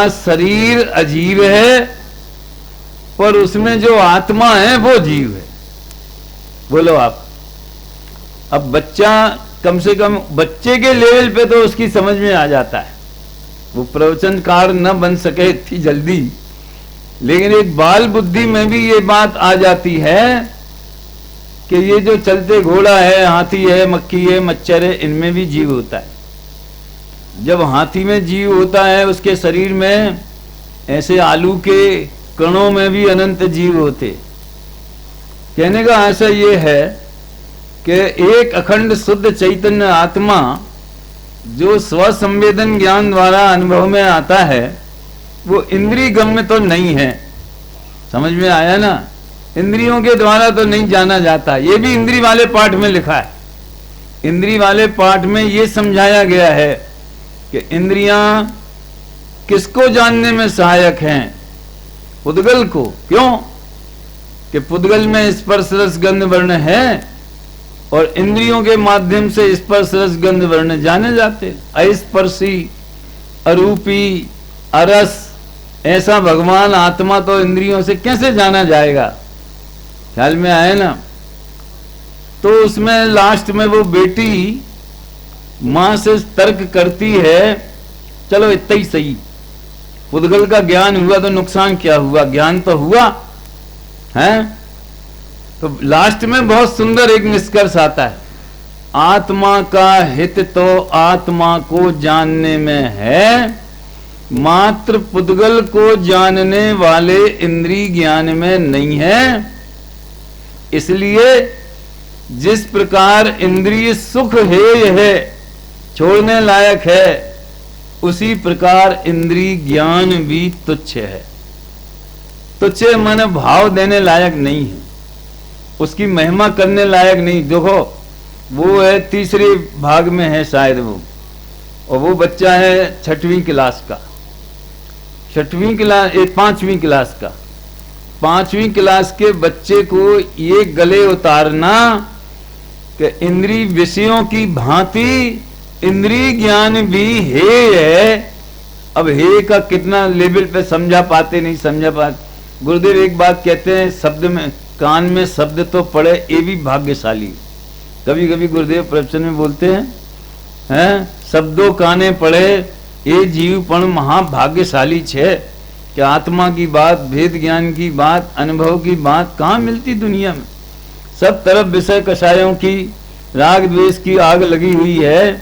शरीर अजीव है, पर उसमें जो आत्मा है वो जीव है। बोलो आप। अब बच्चा, कम से कम बच्चे के लेवल पे तो उसकी समझ में आ जाता है, वो प्रवचनकार न बन सके इतनी जल्दी, लेकिन एक बाल बुद्धि में भी ये बात आ जाती है कि ये जो चलते घोड़ा है, हाथी है, मक्खी है, मच्छर है, इनमें भी जीव होता है। जब हाथी में जीव होता है, उसके शरीर में ऐसे आलू के कणों में भी अनंत जीव होते। कहने का ऐसा ये है कि एक अखंड शुद्ध चैतन्य आत्मा जो स्वसंवेदन ज्ञान द्वारा अनुभव में आता है, वो इंद्रिय गम्य तो नहीं है। समझ में आया ना? इंद्रियों के द्वारा तो नहीं जाना जाता। ये भी इंद्रिय वाले पाठ में लिखा है। इंद्रिय वाले पाठ में ये समझाया गया है कि इंद्रियां किसको जानने में सहायक हैं? पुद्गल को। क्यों? कि पुद्गल में स्पर्श रस गंध वर्ण है और इंद्रियों के माध्यम से स्पर्श रस गंध वर्ण जाने जाते। अस्पर्शी, अरूपी, अरस, ऐसा भगवान आत्मा तो इंद्रियों से कैसे जाना जाएगा? ख्याल में आए ना? तो उसमें लास्ट में वो बेटी मां से तर्क करती है, चलो इतना ही सही, पुद्गल का ज्ञान हुआ तो नुकसान क्या हुआ? ज्ञान तो हुआ है। तो लास्ट में बहुत सुंदर एक निष्कर्ष आता है, आत्मा का हित तो आत्मा को जानने में है, मात्र पुद्गल को जानने वाले इंद्रिय ज्ञान में नहीं है। इसलिए जिस प्रकार इंद्रिय सुख है, छोड़ने लायक है, उसी प्रकार इंद्रिय ज्ञान भी तुच्छ है। तुच्छ माने भाव देने लायक नहीं है, उसकी महिमा करने लायक नहीं। देखो वो है तीसरे भाग में है शायद वो, और वो बच्चा है 6वीं क्लास का, 6वीं क्लास, 5वीं क्लास का। 5वीं क्लास के बच्चे को ये गले उतारना कि इंद्रिय विषयों की भांति इंद्रिय ज्ञान भी है। अब हे का कितना लेवल पे समझा पाते, नहीं समझा पाते। गुरुदेव एक बात कहते हैं, शब्द में, कान में शब्द तो पड़े ये भी भाग्यशाली। कभी कभी गुरुदेव प्रवचन में बोलते हैं शब्दों काने पड़े ये जीवपण महाभाग्यशाली छे। कि आत्मा की बात, भेद ज्ञान की बात, अनुभव की बात कहाँ मिलती दुनिया में? सब तरफ विषय कषायों की, राग द्वेष की आग लगी हुई है।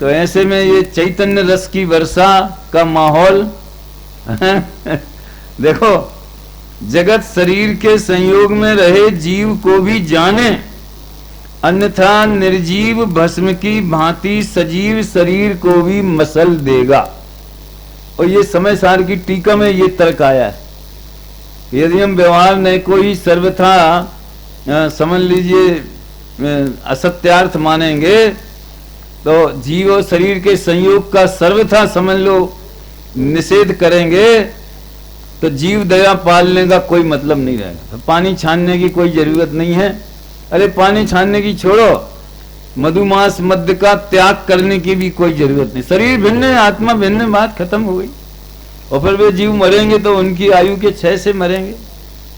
तो ऐसे में ये चैतन्य रस की वर्षा का माहौल देखो, जगत शरीर के संयोग में रहे जीव को भी जाने, अन्यथा निर्जीव भस्म की भांति सजीव शरीर को भी मसल देगा। और ये समय सार की टीका में ये तर्क आया है, यदि हम व्यवहार न कोई सर्वथा समझ लीजिए असत्यार्थ मानेंगे, तो जीव और शरीर के संयोग का सर्वथा समझ लो निषेध करेंगे, तो जीव दया पालने का कोई मतलब नहीं रहेगा। तो पानी छानने की कोई जरूरत नहीं है। अरे पानी छानने की छोड़ो, मधुमास मध्य का त्याग करने की भी कोई जरूरत नहीं। शरीर भिन्न है, आत्मा भिन्न है, बात खत्म हो गई। और फिर वे जीव मरेंगे तो उनकी आयु के 6 से मरेंगे।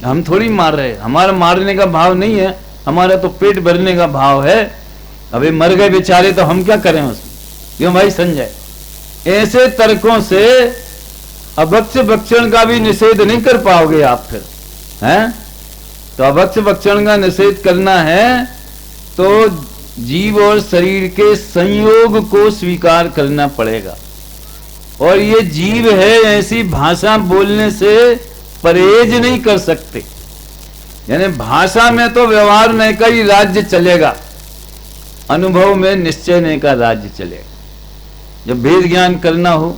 हम थोड़ी मार रहे, हमारा मारने का भाव नहीं है, हमारा तो पेट भरने का भाव है। अबे मर गए बेचारे तो हम क्या करें उसमें? क्यों भाई संजय? ऐसे तर्कों से अभक्ष भक्षण का भी निषेध नहीं कर पाओगे आप फिर, हैं? तो अभक्ष भक्षण का निषेध करना है तो जीव और शरीर के संयोग को स्वीकार करना पड़ेगा। और ये जीव है, ऐसी भाषा बोलने से परहेज नहीं कर सकते। यानी भाषा में तो व्यवहार न का ही राज्य चलेगा, अनुभव में निश्चय न का राज्य चलेगा। जब भेद ज्ञान करना हो,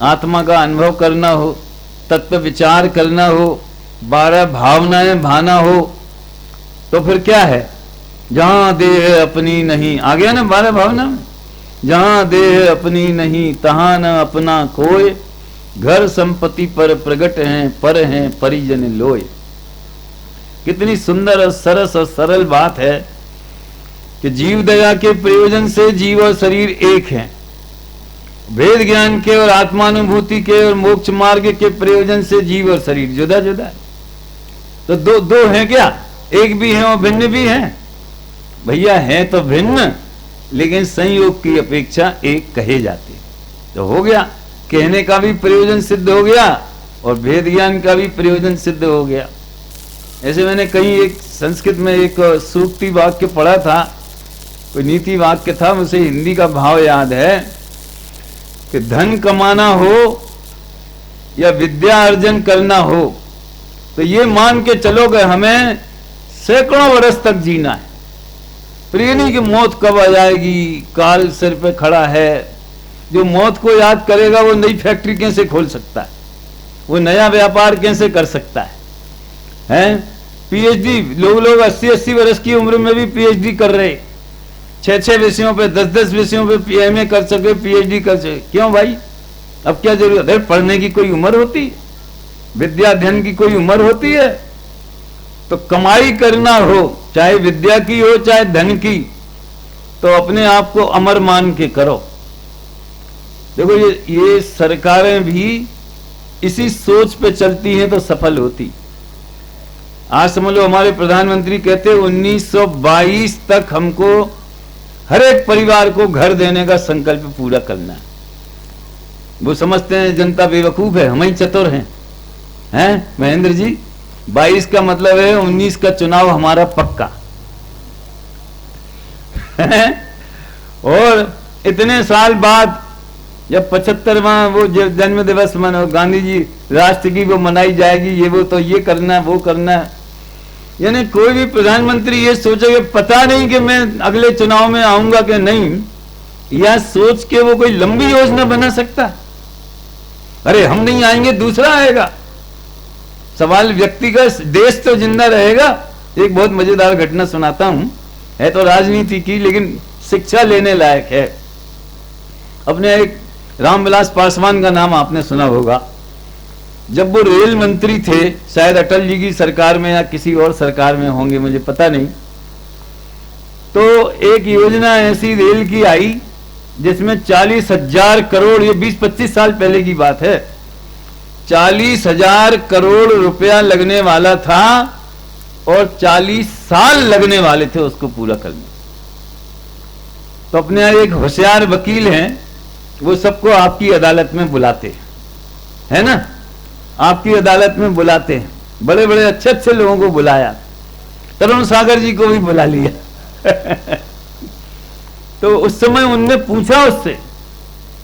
आत्मा का अनुभव करना हो, तत्व विचार करना हो, 12 भावनाएं भाना हो, तो फिर क्या है? जहां देह अपनी नहीं, आ गया ना 12 भावना में, जहां देह अपनी नहीं तहां न अपना कोय, घर संपत्ति पर प्रगट हैं, पर हैं परिजन लोय। कितनी सुंदर और सरस और सरल बात है कि जीव दया के प्रयोजन से जीव और शरीर एक हैं। भेद ज्ञान के और आत्मानुभूति के और मोक्ष मार्ग के प्रयोजन से जीव और शरीर जुदा जुदा है। तो दो दो हैं क्या? एक भी है और भिन्न भी है। भैया है तो भिन्न, लेकिन संयोग की अपेक्षा एक कहे जाते। तो हो गया, कहने का भी प्रयोजन सिद्ध हो गया और भेद ज्ञान का भी प्रयोजन सिद्ध हो गया। ऐसे मैंने कहीं एक संस्कृत में एक सूक्ति वाक्य पढ़ा था, कोई नीति वाक्य था, मुझे हिंदी का भाव याद है कि धन कमाना हो या विद्या अर्जन करना हो तो ये मान के चलो कि हमें सैकड़ों वर्ष तक जीना है। प्रिय नहीं कि मौत कब आ जाएगी, काल सिर पे खड़ा है। जो मौत को याद करेगा वो नई फैक्ट्री कैसे खोल सकता है, वो नया व्यापार कैसे कर सकता है? पीएचडी लोग 80-80 वर्ष की उम्र में भी पीएचडी कर रहे, 6-6 विषयों पे 10-10 विषयों पे पीएमए कर सके, पीएचडी कर सके। क्यों भाई? अब क्या जरूरत है? पढ़ने की कोई उम्र होती, विद्या अध्ययन की कोई उम्र होती है? तो कमाई करना हो, चाहे विद्या की हो चाहे धन की, तो अपने आप को अमर मान के करो। देखो ये सरकारें भी इसी सोच पे चलती हैं तो सफल होती। आज समझ लो हमारे प्रधानमंत्री कहते 1922 तक हमको हर एक परिवार को घर देने का संकल्प पूरा करना है। वो समझते हैं जनता बेवकूफ है, हम ही चतुर हैं। महेंद्र जी, 22 का मतलब है 19 का चुनाव हमारा पक्का और इतने साल बाद जब 75वां वो जन्म दिवस मनो गांधी जी राष्ट्र की वो मनाई जाएगी, ये वो तो ये करना वो करना। यानी कोई भी प्रधानमंत्री ये सोचे पता नहीं कि मैं अगले चुनाव में आऊंगा कि नहीं, या सोच के वो कोई लंबी योजना बना सकता? अरे हम नहीं आएंगे, दूसरा आएगा। सवाल व्यक्ति का, देश तो जिंदा रहेगा। एक बहुत मजेदार घटना सुनाता हूं, है तो राजनीति की लेकिन शिक्षा लेने लायक है। अपने एक रामविलास पासवान का नाम आपने सुना होगा। जब वो रेल मंत्री थे, शायद अटल जी की सरकार में या किसी और सरकार में होंगे, मुझे पता नहीं, तो एक योजना ऐसी रेल की आई जिसमें 40,000 करोड़, ये 20-25 साल पहले की बात है, 40,000 करोड़ रुपया लगने वाला था और 40 साल लगने वाले थे उसको पूरा करने। तो अपने यहाँ एक होशियार वकील हैं, वो सबको आपकी अदालत में बुलाते हैं, है ना, आपकी अदालत में बुलाते हैं। बड़े बड़े अच्छे अच्छे लोगों को बुलाया, तरुण सागर जी को भी बुला लिया तो उस समय उनने पूछा उससे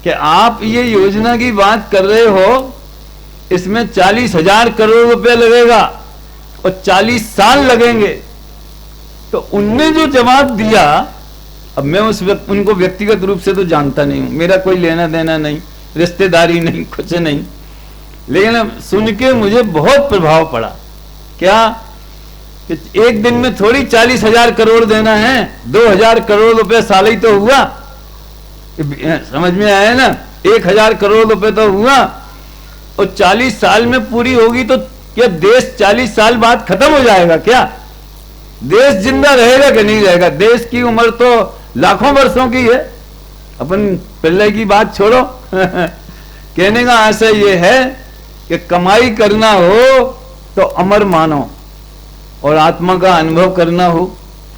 कि आप ये योजना की बात कर रहे हो, इसमें 40,000 करोड़ रुपए लगेगा और 40 साल लगेंगे। तो उनने जो जवाब दिया, अब मैं उनको व्यक्तिगत रूप से तो जानता नहीं हूं, मेरा कोई लेना देना नहीं, रिश्तेदारी नहीं, कुछ नहीं, लेकिन सुन के मुझे बहुत प्रभाव पड़ा। क्या कि एक दिन में थोड़ी 40,000 करोड़ देना है, 2,000 करोड़ रुपए साल ही तो हुआ। समझ में आया ना? 1,000 करोड़ रुपए तो हुआ और 40 साल में पूरी होगी। तो क्या देश 40 साल बाद खत्म हो जाएगा? क्या देश जिंदा रहेगा कि नहीं रहेगा? देश की उम्र तो लाखों वर्षों की है। अपन पहले की बात छोड़ो कहने का आशय यह है कि कमाई करना हो तो अमर मानो, और आत्मा का अनुभव करना हो,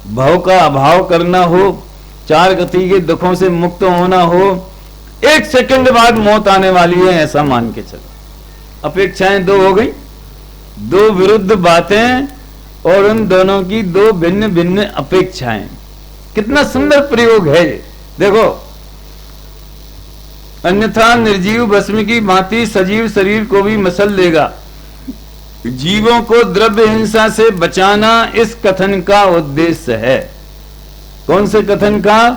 भव का अभाव करना हो, चार गति के दुखों से मुक्त होना हो, 1 सेकंड बाद मौत आने वाली है ऐसा मान के चलो। अपेक्षाएं दो हो गई, दो विरुद्ध बातें और उन दोनों की दो भिन्न भिन्न अपेक्षाएं। कितना सुंदर प्रयोग है ये, देखो। अन्यथा निर्जीव भस्म की भांति सजीव शरीर को भी मसल देगा। जीवों को द्रव्य हिंसा से बचाना इस कथन का उद्देश्य है। कौन से कथन का?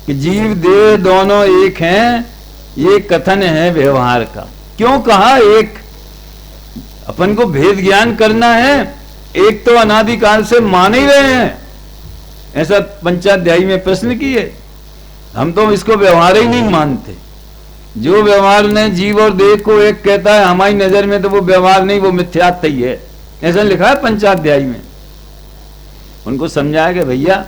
कि जीव देह दोनों एक हैं, ये कथन है व्यवहार का। क्यों कहा एक? अपन को भेद ज्ञान करना है। एक तो अनादिकाल से मान ही रहे हैं, ऐसा पंचाध्यायी में प्रश्न किए। हम तो इसको व्यवहार ही नहीं मानते। जो व्यवहार ने जीव और देह को एक कहता है, हमारी नजर में तो वो व्यवहार नहीं, वो मिथ्यात्व ही है, ऐसा लिखा है पंचाध्यायी में। उनको समझाया कि भैया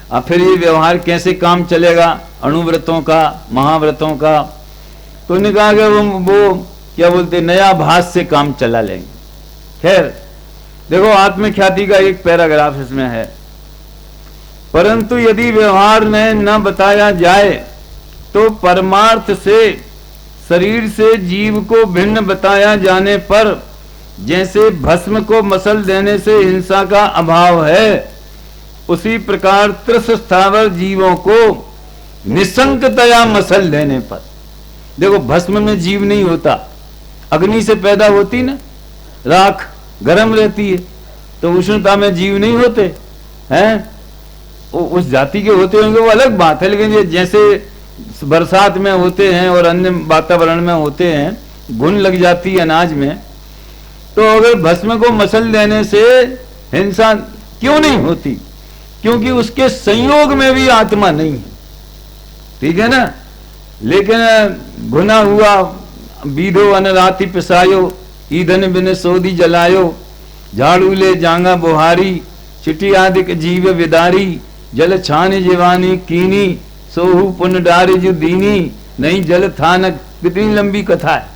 अब फिर ये व्यवहार कैसे काम चलेगा, अणुव्रतों का, महाव्रतों का। तो उन्होंने कहा कि वो क्या बोलते, नया भास से काम चला लेंगे। खैर देखो, आत्मख्याति का एक पैराग्राफ इसमें है। परंतु यदि व्यवहार में न बताया जाए तो परमार्थ से शरीर से जीव को भिन्न बताया जाने पर, जैसे भस्म को मसल देने से हिंसा का अभाव है, उसी प्रकार त्रिस स्थावर जीवों को निसंकतया मसल देने पर। देखो, भस्म में जीव नहीं होता, अग्नि से पैदा होती ना, राख गर्म रहती है, तो उष्णता में जीव नहीं होते हैं। उस जाति के होते होंगे वो अलग बात है, लेकिन ये जैसे बरसात में होते हैं और अन्य वातावरण में होते हैं, घुन लग जाती है अनाज में, तो अगर भस्म को मसल देने से हिंसा क्यों नहीं होती? क्योंकि उसके संयोग में भी आत्मा नहीं है, ठीक है ना। लेकिन घुना हुआ बीधो अनराति पिसायो, ईंधन बिन सोदी जलायो, झाड़ू ले जांगा बुहारी, चिटी आदिक जीव विदारी, जल छान जीवानी कीनी, सोहू पुन डारी जो दीनी, नहीं जल थानक। कितनी लंबी कथा है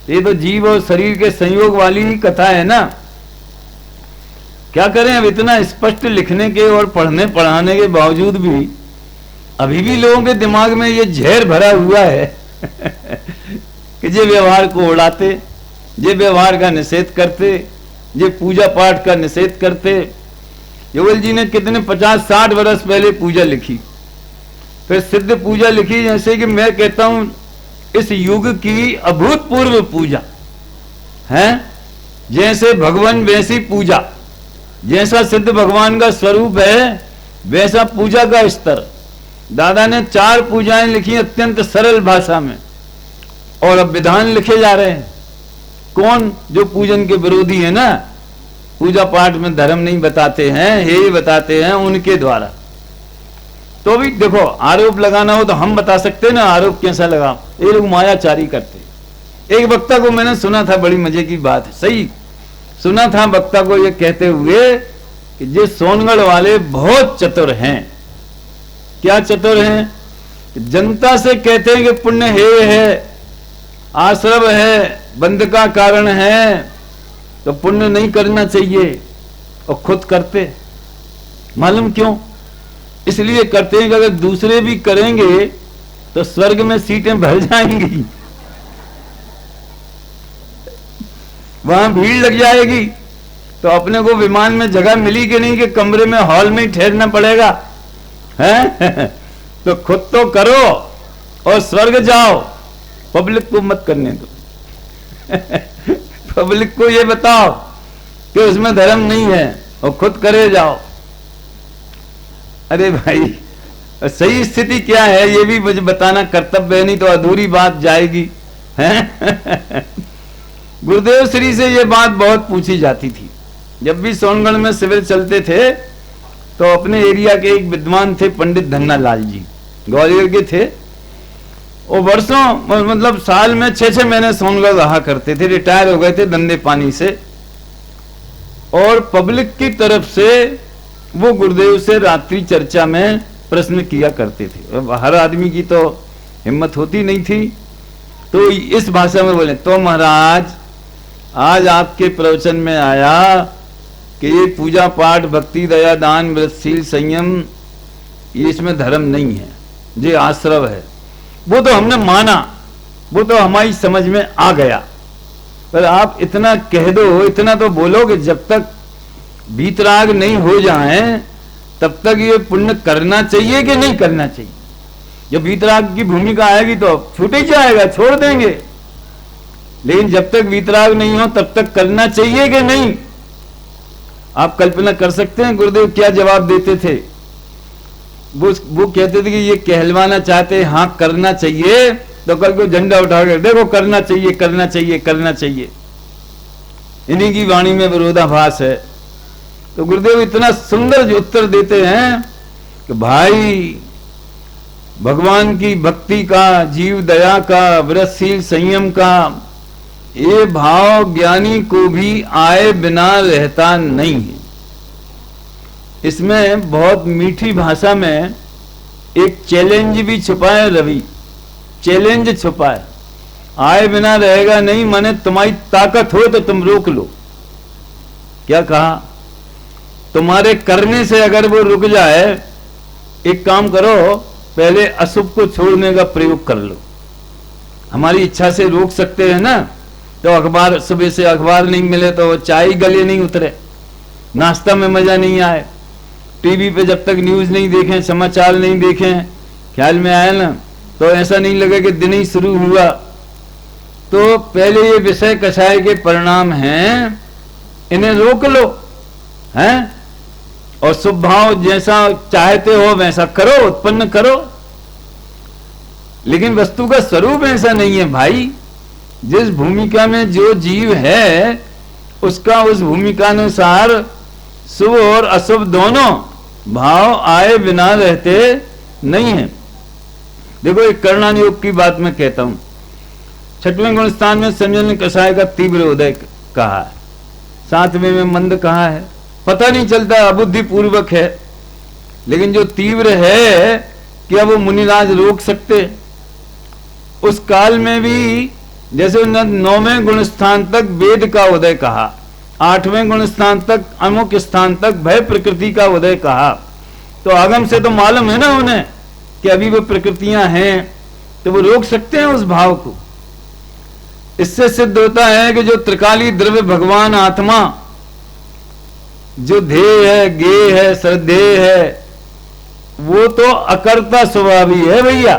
ये, तो जीव और शरीर के संयोग वाली ही कथा है ना। क्या करें, अब इतना स्पष्ट लिखने के और पढ़ने पढ़ाने के बावजूद भी अभी भी लोगों के दिमाग में ये जहर भरा हुआ है कि जे व्यवहार को उड़ाते, जे व्यवहार का निषेध करते, जे पूजा पाठ का निषेध करते। योगल जी ने कितने 50-60 वर्ष पहले पूजा लिखी, फिर सिद्ध पूजा लिखी। जैसे कि मैं कहता हूं, इस युग की अभूतपूर्व पूजा है, जैसे भगवान वैसी पूजा, जैसा सिद्ध भगवान का स्वरूप है वैसा पूजा का स्तर। दादा ने 4 पूजाएं लिखी अत्यंत सरल भाषा में, और अब विधान लिखे जा रहे हैं। कौन? जो पूजन के विरोधी है ना, पूजा पाठ में धर्म नहीं बताते हैं, हे बताते हैं, उनके द्वारा। तो भी देखो, आरोप लगाना हो तो हम बता सकते हैं ना आरोप कैसा लगा। ये लोग मायाचारी करते। एक वक्ता को मैंने सुना था, बड़ी मजे की बात है, सही सुना था वक्ता को ये कहते हुए कि ये सोनगढ़ वाले बहुत चतुर हैं। क्या चतुर हैं? जनता से कहते हैं कि पुण्य है, आश्रव है, बंध का कारण है, तो पुण्य नहीं करना चाहिए, और खुद करते। मालूम क्यों? इसलिए करते हैं कि अगर दूसरे भी करेंगे तो स्वर्ग में सीटें भर जाएंगी, वहां भीड़ लग जाएगी, तो अपने को विमान में जगह मिली कि नहीं कि कमरे में, हॉल में ही ठहरना पड़ेगा, हैं? तो खुद तो करो और स्वर्ग जाओ, पब्लिक को मत करने दो। पब्लिक को ये बताओ कि उसमें धर्म नहीं है, और खुद करे जाओ। अरे भाई, सही स्थिति क्या है ये भी मुझे बताना कर्तव्य है, नहीं तो अधूरी बात जाएगी, हैं? गुरुदेव श्री से ये बात बहुत पूछी जाती थी। जब भी सोनगढ़ में शिविर चलते थे तो अपने एरिया के एक विद्वान थे, पंडित धन्ना लाल जी, ग्वालियर के थे। वो वर्षों, मतलब साल में 6-6 महीने सोनगढ़ रहा करते थे, रिटायर हो गए थे धंधे पानी से। और पब्लिक की तरफ से वो गुरुदेव से रात्रि चर्चा में प्रश्न किया करते थे। हर आदमी की तो हिम्मत होती नहीं थी, तो इस भाषा में बोले, तो महाराज आज आपके प्रवचन में आया कि ये पूजा पाठ, भक्ति, दया, दान, व्रतशील, संयम, ये इसमें धर्म नहीं है, ये आश्रव है। वो तो हमने माना, वो तो हमारी समझ में आ गया, पर आप इतना कह दो, इतना तो बोलो कि जब तक वीतराग नहीं हो जाए तब तक ये पुण्य करना चाहिए कि नहीं करना चाहिए। जब वीतराग की भूमिका आएगी तो छूट ही जाएगा, छोड़ देंगे, लेकिन जब तक वीतराग नहीं हो तब तक करना चाहिए कि नहीं। आप कल्पना कर सकते हैं गुरुदेव क्या जवाब देते थे। वो कहते थे कि ये कहलवाना चाहते, हाँ करना चाहिए, तो कल को झंडा उठा कर देखो करना चाहिए, करना चाहिए, करना चाहिए। इन्हीं की वाणी में विरोधाभास है। तो गुरुदेव इतना सुंदर जो उत्तर देते हैं कि भाई, भगवान की भक्ति का, जीव दया का, व्रतशील संयम का ये भाव ज्ञानी को भी आए बिना रहता नहीं है। इसमें बहुत मीठी भाषा में एक चैलेंज भी छुपा है रवि, चैलेंज छुपा है। आए बिना रहेगा नहीं, माने तुम्हारी ताकत हो तो तुम रोक लो। क्या कहा? तुम्हारे करने से अगर वो रुक जाए, एक काम करो, पहले अशुभ को छोड़ने का प्रयोग कर लो। हमारी इच्छा से रोक सकते हैं ना, तो अखबार, सुबह से अखबार नहीं मिले तो चाय गले नहीं उतरे, नाश्ता में मजा नहीं आए, टीवी पे जब तक न्यूज नहीं देखें, समाचार नहीं देखें, ख्याल में आया ना, तो ऐसा नहीं लगे कि दिन ही शुरू हुआ। तो पहले ये विषय कषाय के परिणाम हैं, इन्हें रोक लो, हैं, और शुभ भाव जैसा चाहते हो वैसा करो, उत्पन्न करो। लेकिन वस्तु का स्वरूप ऐसा नहीं है भाई। जिस भूमिका में जो जीव है, उसका उस भूमिका अनुसार शुभ और अशुभ दोनों भाव आए बिना रहते नहीं है। देखो, एक करणान योग की बात मैं कहता हूं। 6वें गुण स्थान में संजन कषाय का तीव्र उदय कहा है, 7वें में मंद कहा है। पता नहीं चलता, अबुद्धि पूर्वक है, लेकिन जो तीव्र है, क्या वो मुनिराज रोक सकते? उस काल में भी जैसे 9वें गुण स्थान तक वेद का उदय कहा, 8वें गुण स्थान तक, अमुक स्थान तक भय प्रकृति का उदय कहा, तो आगम से तो मालूम है ना उन्हें कि अभी वो प्रकृतियां हैं, तो वो रोक सकते हैं उस भाव को। इससे सिद्ध होता है कि जो त्रिकाली द्रव्य भगवान आत्मा, जो ध्येय है, ज्ञेय है, श्रद्धेय है, वो तो अकर्ता स्वभावी है भैया,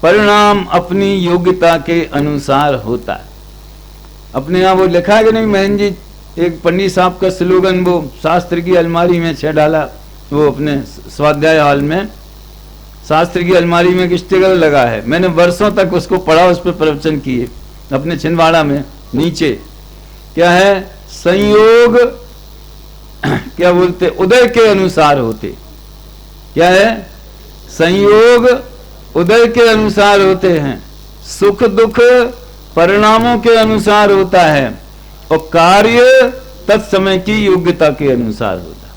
परिणाम अपनी योग्यता के अनुसार होता है। अपने यहाँ वो लिखा है कि नहीं महन जी, एक पंडित साहब का स्लोगन वो शास्त्र की अलमारी में छह डाला, वो अपने स्वाध्याय हॉल में शास्त्र की अलमारी में एक स्टिकर लगा है। मैंने वर्षों तक उसको पढ़ा, उस पर प्रवचन किए अपने छिंदवाड़ा में। नीचे क्या है? संयोग क्या बोलते, उदय के अनुसार होते। क्या है? संयोग उदय के अनुसार होते हैं, सुख दुख परिणामों के अनुसार होता है, और कार्य तत्समय की योग्यता के अनुसार होता है।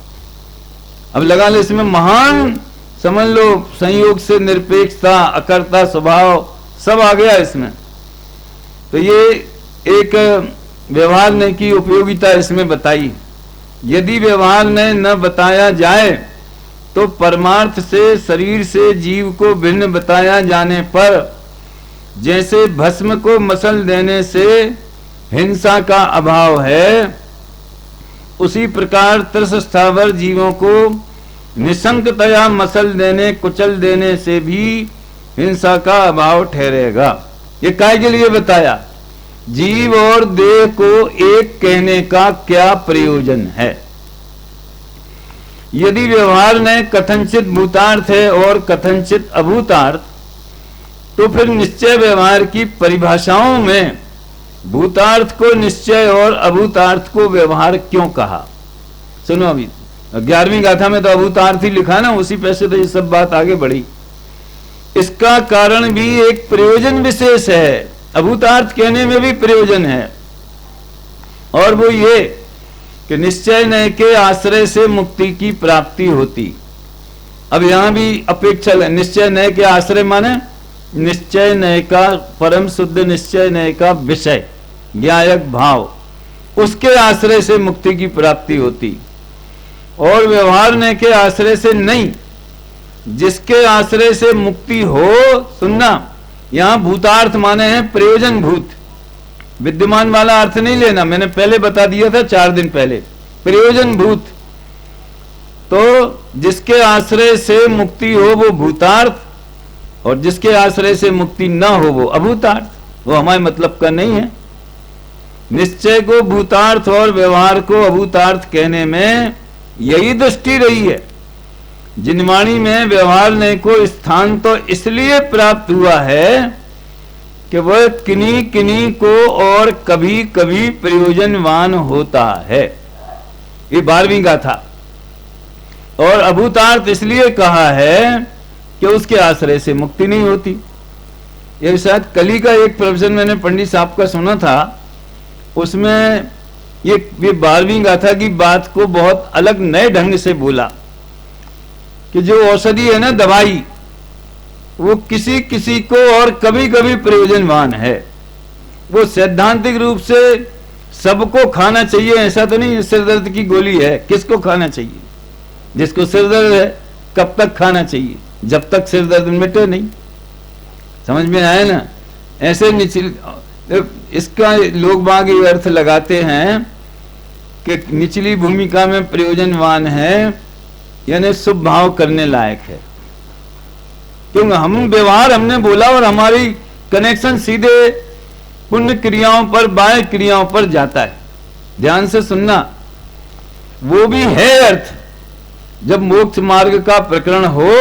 अब लगा लो, इसमें महान समझ लो, संयोग से निरपेक्षता, अकर्ता स्वभाव सब आ गया इसमें। तो ये एक व्यवहार ने की उपयोगिता इसमें बताई। यदि व्यवहार ने न बताया जाए तो परमार्थ से, शरीर से जीव को भिन्न बताया जाने पर, जैसे भस्म को मसल देने से हिंसा का अभाव है, उसी प्रकार त्रिस स्थावर जीवों को निशंकतया मसल देने, कुचल देने से भी हिंसा का अभाव ठहरेगा। ये काय के लिए बताया? जीव और देह को एक कहने का क्या प्रयोजन है? यदि व्यवहार ने कथनचित भूतार्थ है और कथनचित अभूतार्थ, तो फिर निश्चय व्यवहार की परिभाषाओं में भूतार्थ को निश्चय और अभूतार्थ को व्यवहार क्यों कहा? सुनो, अभी 11वीं गाथा में तो अभूतार्थ ही लिखा ना, उसी पैसे तो ये सब बात आगे बढ़ी। इसका कारण भी एक प्रयोजन विशेष है, अभूतार्थ कहने में भी प्रयोजन है, और वो ये कि निश्चय नय के आश्रय से मुक्ति की प्राप्ति होती। अब यहां भी अपेक्षा, निश्चय नय के आश्रय माने निश्चय नय का, परम शुद्ध निश्चय नय का विषय ज्ञायक भाव, उसके आश्रय से मुक्ति की प्राप्ति होती, और व्यवहार नय के आश्रय से नहीं। जिसके आश्रय से मुक्ति हो, सुनना, यहां भूतार्थ माने हैं प्रयोजन भूत, विद्यमान वाला अर्थ नहीं लेना, मैंने पहले बता दिया था 4 दिन पहले। प्रयोजन भूत, तो जिसके आश्रय से मुक्ति हो वो भूतार्थ, और जिसके आश्रय से मुक्ति न हो वो अभूतार्थ। वो हमारे मतलब का नहीं है। निश्चय को भूतार्थ और व्यवहार को अभूतार्थ कहने में यही दृष्टि रही है। जिनवाणी में व्यवहार ने को स्थान तो इसलिए प्राप्त हुआ है कि वह किन्हीं किन्हीं को और कभी कभी प्रयोजनवान होता है। ये 12वीं गाथा। और अभूतार्थ इसलिए कहा है कि उसके आश्रय से मुक्ति नहीं होती। ये शायद कली का एक प्रवचन मैंने पंडित साहब का सुना था, उसमें ये 12वीं गाथा की बात को बहुत अलग नए ढंग से बोला कि जो औषधि है ना, दवाई, वो किसी किसी को और कभी कभी प्रयोजनवान है। वो सैद्धांतिक रूप से सबको खाना चाहिए ऐसा तो नहीं। सिर दर्द की गोली है, किसको खाना चाहिए? जिसको सिर दर्द है। कब तक खाना चाहिए? जब तक सिर दर्द मिटे नहीं। समझ में आया ना? ऐसे निचली, इसका लोग बाग ये अर्थ लगाते हैं कि निचली भूमिका में प्रयोजनवान है, यानी शुभ भाव करने लायक है। क्योंकि हम व्यवहार हमने बोला और हमारी कनेक्शन सीधे पुण्य क्रियाओं पर, बाह्य क्रियाओं पर जाता है। ध्यान से सुनना, वो भी है अर्थ। जब मोक्ष मार्ग का प्रकरण हो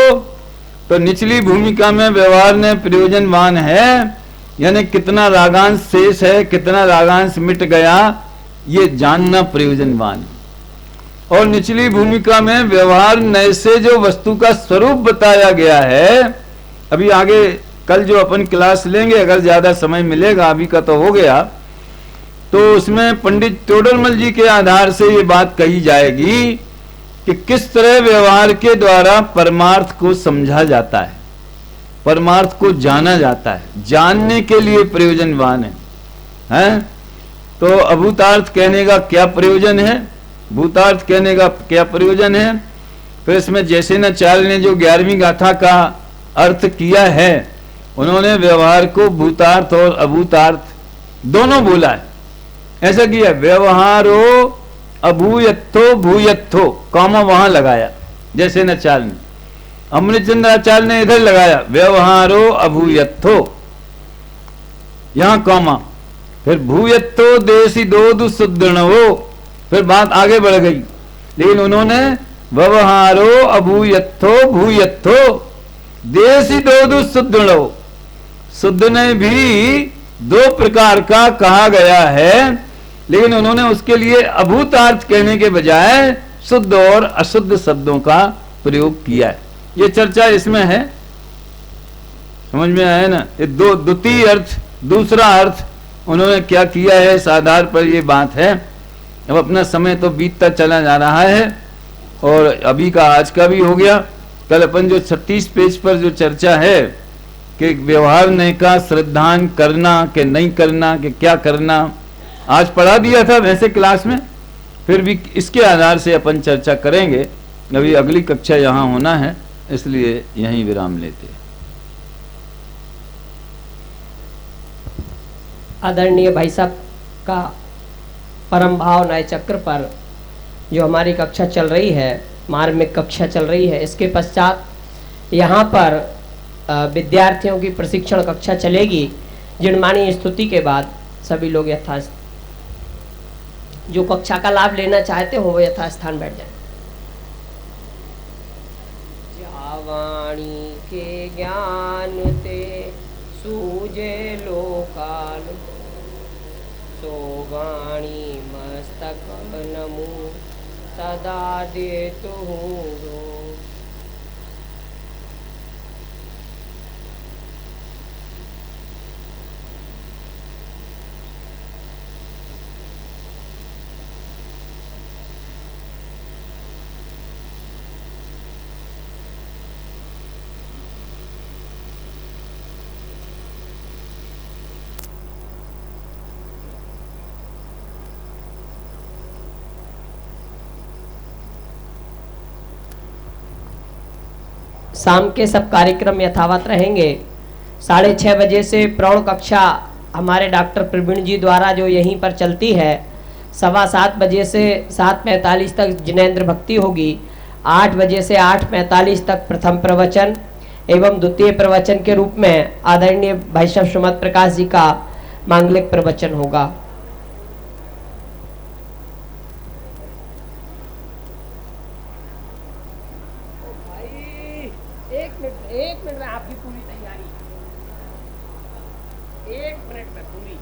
तो निचली भूमिका में व्यवहार ने प्रयोजनवान है, यानी कितना रागांश शेष है, कितना रागांश मिट गया, ये जानना प्रयोजनवान है। और निचली भूमिका में व्यवहार नए से जो वस्तु का स्वरूप बताया गया है, अभी आगे कल जो अपन क्लास लेंगे, अगर ज्यादा समय मिलेगा, अभी का तो हो गया, तो उसमें पंडित टोडरमल जी के आधार से ये बात कही जाएगी कि किस तरह व्यवहार के द्वारा परमार्थ को समझा जाता है, परमार्थ को जाना जाता है, जानने के लिए प्रयोजनवान है? तो अभूतार्थ कहने का क्या प्रयोजन है, भूतार्थ कहने का क्या प्रयोजन है? फिर इसमें जैसे नाचार्य ने जो 11वीं गाथा का अर्थ किया है, उन्होंने व्यवहार को भूतार्थ और अभूतार्थ दोनों बोला है। ऐसा किया, व्यवहारो अभूयत्थो भूयत्थो, कॉमा वहां लगाया जैसे नाचार्य ने। अमृतचंद्र आचार्य ने इधर लगाया, व्यवहारो अभूयत्थो, यहां कॉमा, फिर भूयत्थो देसी दोदु सुदृढ़ो, फिर बात आगे बढ़ गई। लेकिन उन्होंने व्यवहारो अभूयत्थो भूयत्थो देसी दोदु सुदृढ़ो, शुद्ध ने भी 2 प्रकार का कहा गया है, लेकिन उन्होंने उसके लिए अभूतार्थ कहने के बजाय शुद्ध और अशुद्ध शब्दों का प्रयोग किया है। ये चर्चा इसमें है, समझ में आया ना? ये द्वितीय अर्थ, दूसरा अर्थ उन्होंने क्या किया है, इस आधार पर ये बात है। अब अपना समय तो बीतता चला जा रहा है और अभी का आज का भी हो गया। कल अपन जो 36 पेज पर जो चर्चा है कि व्यवहार ने का श्रद्धान करना कि नहीं करना, कि क्या करना, आज पढ़ा दिया था वैसे क्लास में, फिर भी इसके आधार से अपन चर्चा करेंगे। अभी अगली कक्षा यहाँ होना है, इसलिए यहीं विराम लेते हैं। आदरणीय भाई साहब का परम भाव नए चक्र पर जो हमारी कक्षा चल रही है, मार्मिक कक्षा चल रही है, इसके पश्चात यहाँ पर विद्यार्थियों की प्रशिक्षण कक्षा चलेगी। जिनमानी स्तुति के बाद सभी लोग यथास्थान, जो कक्षा का लाभ लेना चाहते हो वो यथास्थान बैठ जाए। जावाणी के ज्ञान ते सूझे लोकाल, सोवाणी मस्तक नमु सदा देतु रो। शाम के सब कार्यक्रम यथावत रहेंगे। 6:30 बजे से प्रौढ़ कक्षा हमारे डॉक्टर प्रवीण जी द्वारा जो यहीं पर चलती है, 7:15 बजे से 7:45 तक जिनेंद्र भक्ति होगी। 8 बजे से 8:45 तक प्रथम प्रवचन एवं द्वितीय प्रवचन के रूप में आदरणीय भाई साहब सुमत प्रकाश जी का मांगलिक प्रवचन होगा। एक मिनट में आपकी पूरी तैयारी, 1 मिनट में पूरी।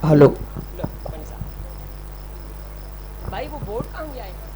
हेलो भाई वो बोर्ड कहाँ गया है?